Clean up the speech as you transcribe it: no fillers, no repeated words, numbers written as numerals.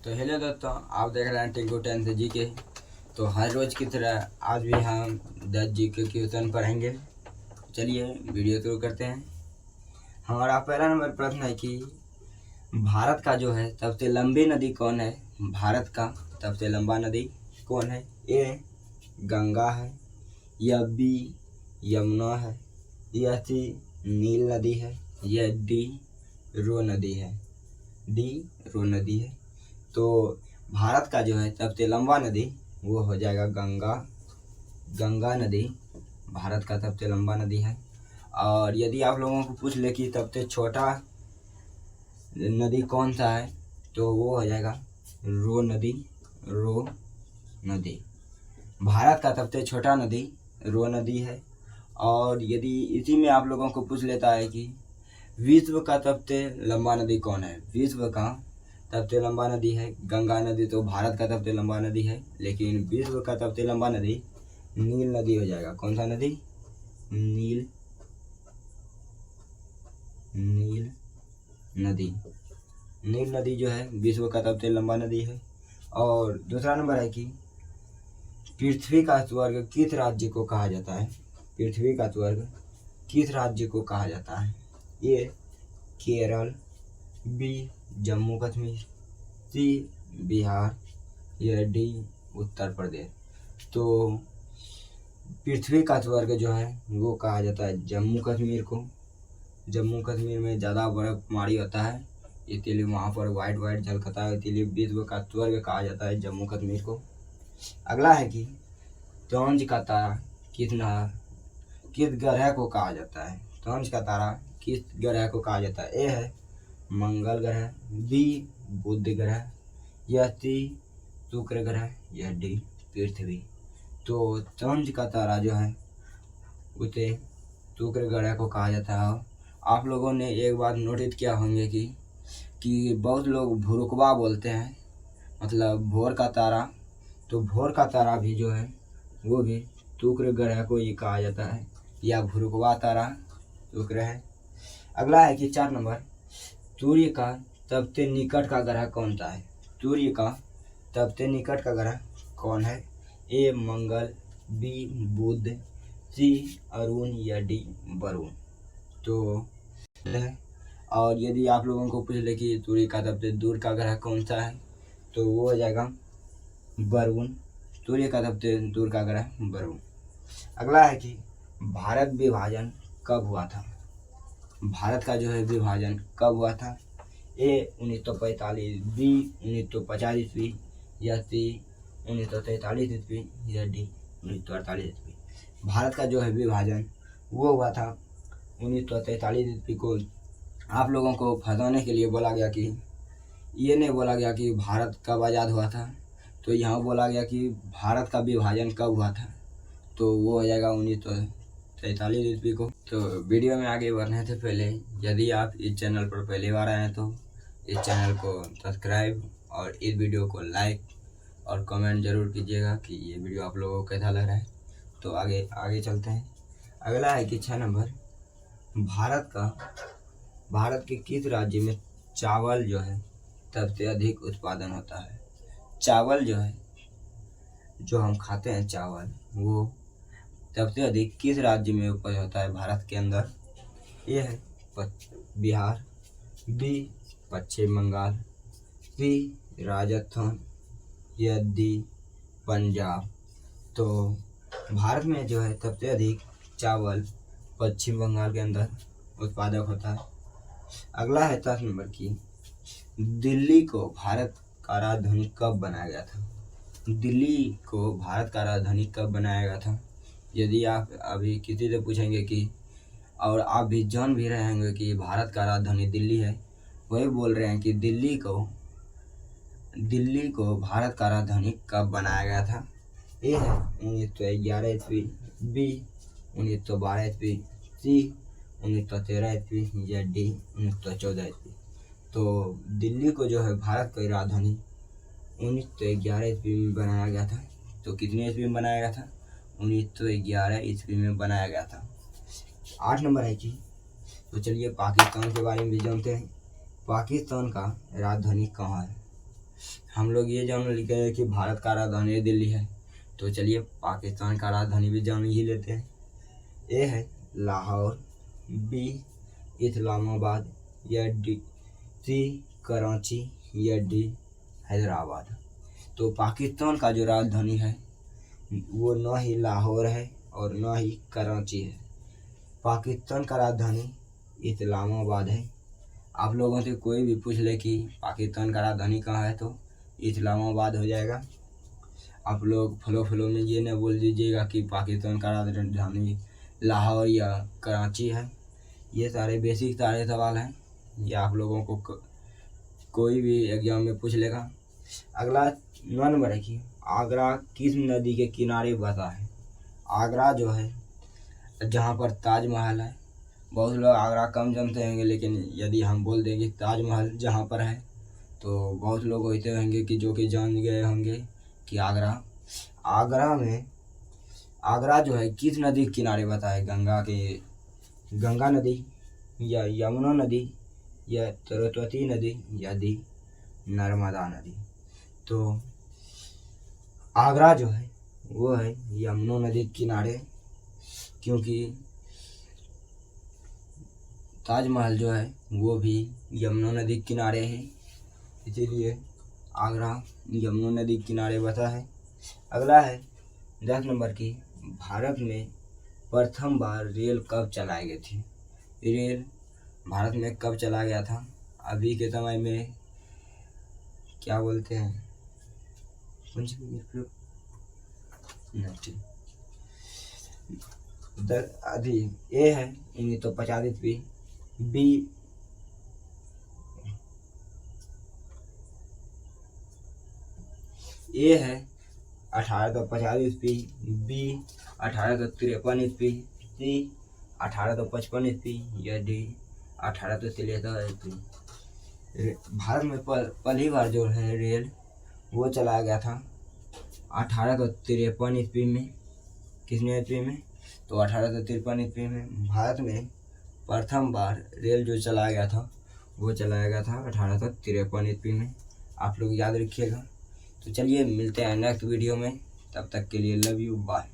तो हेलो दोस्तों, आप देख रहे हैं टिंकू 10 जी के। तो हर रोज़ की तरह आज भी हम 10 जी के क्वेश्चन पढ़ेंगे। चलिए वीडियो शुरू करते हैं। हमारा पहला नंबर प्रश्न है कि भारत का जो है सबसे लंबी नदी कौन है। भारत का सबसे लंबा नदी कौन है। ए गंगा है, या बी यमुना है, या सी नील नदी है, या डी रो नदी है। डी रो नदी है। तो भारत का जो है सबसे लंबा नदी वो हो जाएगा गंगा। गंगा नदी भारत का सबसे लंबा नदी है। और यदि आप लोगों को पूछ ले कि सबसे छोटा नदी कौन सा है तो वो हो जाएगा रो नदी। रो नदी भारत का सबसे छोटा नदी रो नदी है। और यदि इसी में आप लोगों को पूछ लेता है कि विश्व का सबसे लंबा नदी कौन है। विश्व का सबसे लंबा नदी है गंगा नदी। तो भारत का सबसे लंबा नदी है, लेकिन विश्व का सबसे लंबा नदी नील नदी हो जाएगा। कौन सा नदी। नील नदी। नील नदी जो है विश्व का सबसे लंबा नदी है। और दूसरा नंबर है कि पृथ्वी का स्वर्ग किस राज्य को कहा जाता है। पृथ्वी का स्वर्ग किस राज्य को कहा जाता है। ए केरल, बी जम्मू कश्मीर, सी बिहार, या डी उत्तर प्रदेश। तो पृथ्वी का स्वर्ग जो है वो कहा जाता है जम्मू कश्मीर को। जम्मू कश्मीर में ज़्यादा बर्फबारी होता है, इसीलिए वहाँ पर वाइट वाइट झलकता है, इसीलिए विश्व का स्वर्ग कहा जाता है जम्मू कश्मीर को। अगला है कि तोंज का तारा किस ग्रह को कहा जाता है। तोंज का तारा किस ग्रह को कहा जाता है। ए है मंगल ग्रह, बी बुध ग्रह, या सी शुक्र ग्रह, या डी पृथ्वी। तो तोंज का तारा जो है उसे शुक्र ग्रह को कहा जाता है। आप लोगों ने एक बात नोटिस किया होंगे कि बहुत लोग भुरुकवा बोलते हैं, मतलब भोर का तारा। तो भोर का तारा भी जो है वो भी शुक्र ग्रह को ही कहा जाता है, या भुरुकवा तारा शुक्र है। अगला है कि 4 नंबर, सूर्य का सबसे निकट का ग्रह कौन सा है। सूर्य का सबसे निकट का ग्रह कौन है। ए मंगल, बी बुध, सी अरुण, या डी वरुण। तो और यदि आप लोगों को पूछ ले कि सूर्य का सबसे दूर का ग्रह कौन सा है तो वो हो जाएगा वरुण। सूर्य का सबसे दूर का ग्रह वरुण। अगला है कि भारत विभाजन कब हुआ था। भारत का जो है विभाजन कब हुआ था। ए 1945, बी 1950 ईस्वी, या सी 1943 ईस्वी, या डी 1948 ईस्वी। भारत का जो है विभाजन वो हुआ था 1943 ईस्वी को। आप लोगों को फंसाने के लिए बोला गया कि ये नहीं बोला गया कि भारत कब आज़ाद हुआ था, तो यहाँ बोला गया कि भारत का विभाजन कब हुआ था, तो वो हो जाएगा 1943 ईस्वी को। तो वीडियो में आगे बढ़ने से पहले यदि आप इस चैनल पर पहली बार आए हैं तो इस चैनल को सब्सक्राइब और इस वीडियो को लाइक और कमेंट जरूर कीजिएगा कि ये वीडियो आप लोगों को कैसा लग रहा है। तो आगे चलते हैं। अगला है कि 6 नंबर, भारत के किस राज्य में चावल जो है सबसे अधिक उत्पादन होता है। चावल जो है जो हम खाते हैं चावल वो सबसे अधिक किस राज्य में उपज होता है भारत के अंदर। ये है बिहार, बी पश्चिम बंगाल, सी राजस्थान, या डी पंजाब। तो भारत में जो है सबसे अधिक चावल पश्चिम बंगाल के अंदर उत्पादक होता है। अगला है 10 नंबर की, दिल्ली को भारत का राजधानी कब बनाया गया था। दिल्ली को भारत का राजधानी कब बनाया गया था। यदि आप अभी किसी से पूछेंगे कि और आप भी जान भी रहे होंगे कि भारत का राजधानी दिल्ली है, वही बोल रहे हैं कि दिल्ली को भारत का राजधानी कब बनाया गया था। ए है 1911 ईस्वी, बी 1912 ईस्वी, सी 1913 ईस्वी, या डी 1914 ईस्वी। तो दिल्ली को जो है भारत की राजधानी 1911 ईस्वी में बनाया गया था। तो कितने ईस्वी में बनाया गया था। 1911 ईस्वी में बनाया गया था। 8 नंबर है कि तो चलिए पाकिस्तान के बारे में भी जानते हैं। पाकिस्तान का राजधानी कहाँ है। हम लोग ये जान लिए कि भारत का राजधानी दिल्ली है, तो चलिए पाकिस्तान का राजधानी भी जान ही लेते हैं। ए है लाहौर, बी इस्लामाबाद, या डी सी कराची, या डी हैदराबाद। तो पाकिस्तान का जो राजधानी है वो ना ही लाहौर है और ना ही कराची है। पाकिस्तान का राजधानी इस्लामाबाद है। आप लोगों से कोई भी पूछ ले कि पाकिस्तान का राजधानी कहाँ है तो इस्लामाबाद हो जाएगा। आप लोग फ्लो में ये न बोल दीजिएगा कि पाकिस्तान का राजधानी लाहौर या कराची है। ये सारे बेसिक सारे सवाल हैं, ये आप लोगों को कोई भी एग्जाम में पूछ लेगा। अगला 9 नंबर है कि आगरा किस नदी के किनारे बसा है। आगरा जो है जहाँ पर ताजमहल है, बहुत लोग आगरा कम जानते होंगे, लेकिन यदि हम बोल देंगे ताजमहल जहाँ पर है तो बहुत लोग होते होंगे कि जो कि जान गए होंगे कि आगरा जो है किस नदी के किनारे बसा है। गंगा नदी, या यमुना नदी, या सरस्वती नदी, या दी नर्मदा नदी। तो आगरा जो है वो है यमुना नदी के किनारे, क्योंकि ताजमहल जो है वो भी यमुना नदी के किनारे है, इसीलिए आगरा यमुना नदी के किनारे बसा है। अगला है 10 नंबर की भारत में प्रथम बार रेल कब चलाई गई थी। रेल भारत में कब चला गया था। अभी के समय में क्या बोलते हैं अभी ए है 1950 ईस्वी, बी ए है 1850 ईस्वी, बी 1853 ईस्वी, सी 1855 ईस्वी, या डी 1873 ईस्वी। भारत में पहली बार जो है रेल वो चलाया गया था 1853 ईस्वी में। किसने ईस्वी में? तो 1853 ईस्वी में भारत में प्रथम बार रेल जो चलाया गया था वो चलाया गया था 1853 ईस्वी में। आप लोग याद रखिएगा। तो चलिए मिलते हैं नेक्स्ट वीडियो में, तब तक के लिए लव यू, बाय।